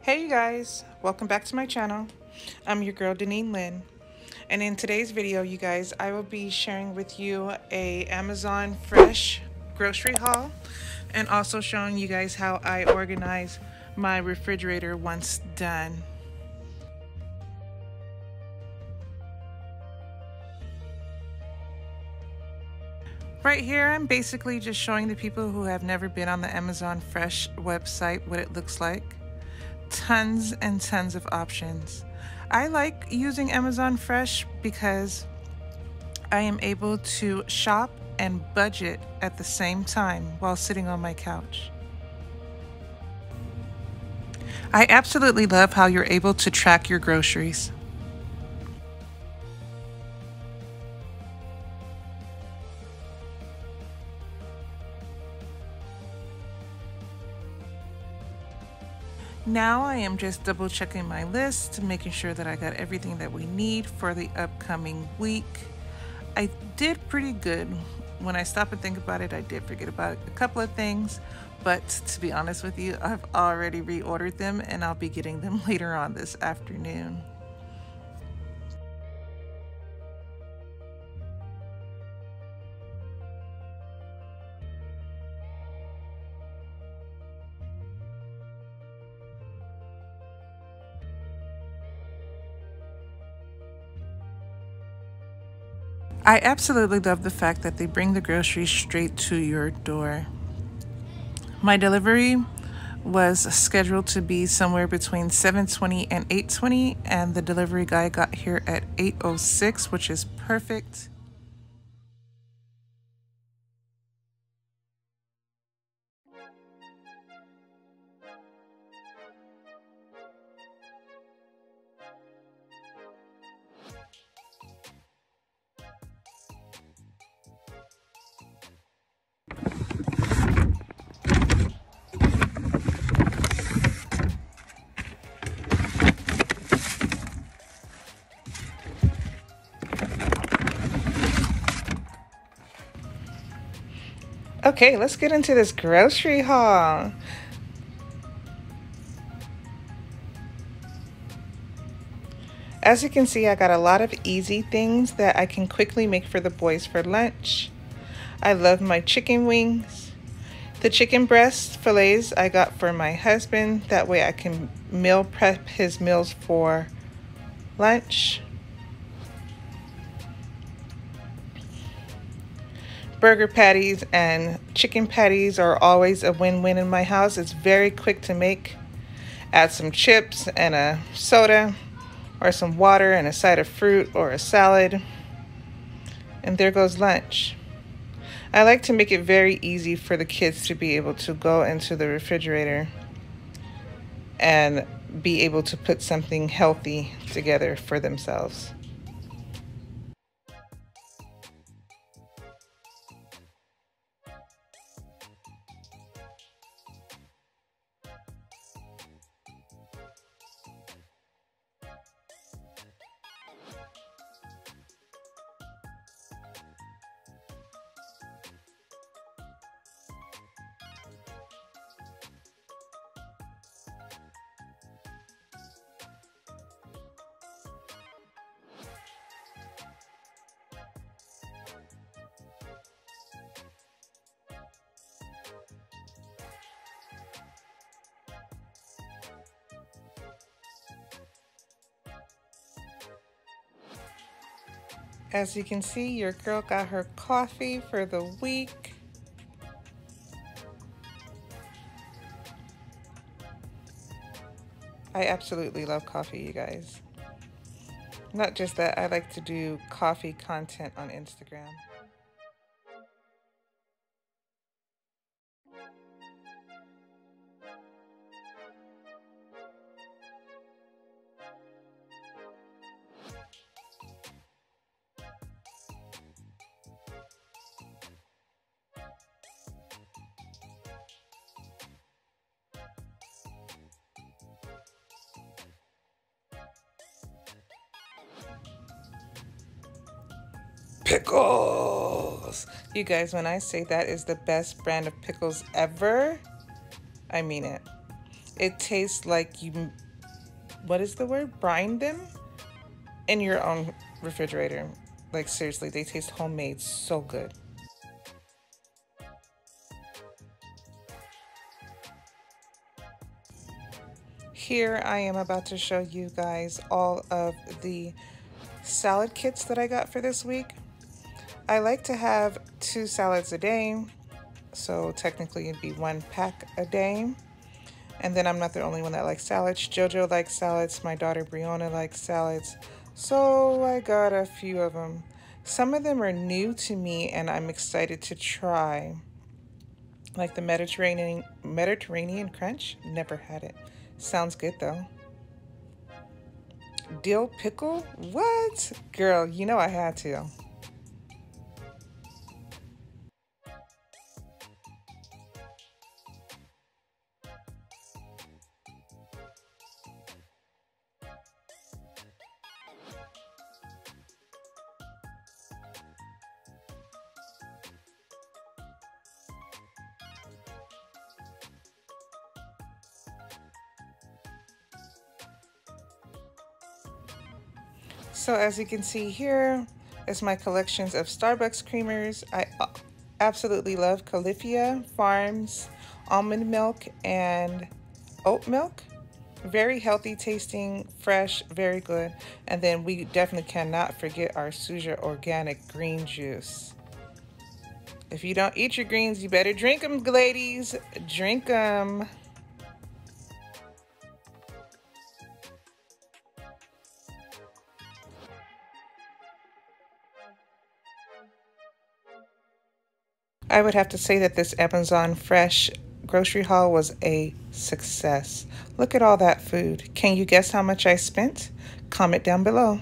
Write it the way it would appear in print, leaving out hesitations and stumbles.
Hey you guys, welcome back to my channel. I'm your girl Denean Lynn, and in today's video you guys I will be sharing with you a Amazon fresh grocery haul and also showing you guys how I organize my refrigerator once done. Right here I'm basically just showing the people who have never been on the Amazon Fresh website what it looks like. Tons and tons of options. I like using Amazon Fresh because I am able to shop and budget at the same time while sitting on my couch. I absolutely love how you're able to track your groceries. Now I am just double checking my list, making sure that I got everything that we need for the upcoming week. I did pretty good. When I stop and think about it, I did forget about a couple of things, but to be honest with you, I've already reordered them and I'll be getting them later on this afternoon. I absolutely love the fact that they bring the groceries straight to your door. My delivery was scheduled to be somewhere between 7:20 and 8:20, and the delivery guy got here at 8:06, which is perfect. Okay, let's get into this grocery haul. As you can see, I got a lot of easy things that I can quickly make for the boys for lunch. I love my chicken wings. The chicken breast fillets I got for my husband. That way I can meal prep his meals for lunch. Burger patties and chicken patties are always a win-win in my house. It's very quick to make. Add some chips and a soda or some water and a side of fruit or a salad. And there goes lunch. I like to make it very easy for the kids to be able to go into the refrigerator and be able to put something healthy together for themselves. As you can see, your girl got her coffee for the week. I absolutely love coffee, you guys. Not just that, I like to do coffee content on Instagram. Pickles! You guys, when I say that is the best brand of pickles ever, I mean it. It tastes like you, what is the word? Brine them in your own refrigerator. Like seriously, they taste homemade, so good. Here I am about to show you guys all of the salad kits that I got for this week. I like to have 2 salads a day, so technically it'd be 1 pack a day. And then I'm not the only one that likes salads. Jojo likes salads, my daughter Brianna likes salads, so I got a few of them. Some of them are new to me and I'm excited to try. Like the Mediterranean Crunch, never had it. Sounds good though. Dill pickle? What? Girl, you know I had to. So as you can see here is my collections of Starbucks creamers. I absolutely love Califia Farms almond milk and oat milk. Very healthy tasting, fresh, very good. And then we definitely cannot forget our Suja organic green juice. If you don't eat your greens, you better drink them, ladies. Drink them. I would have to say that this Amazon Fresh grocery haul was a success. Look at all that food. Can you guess how much I spent? Comment down below.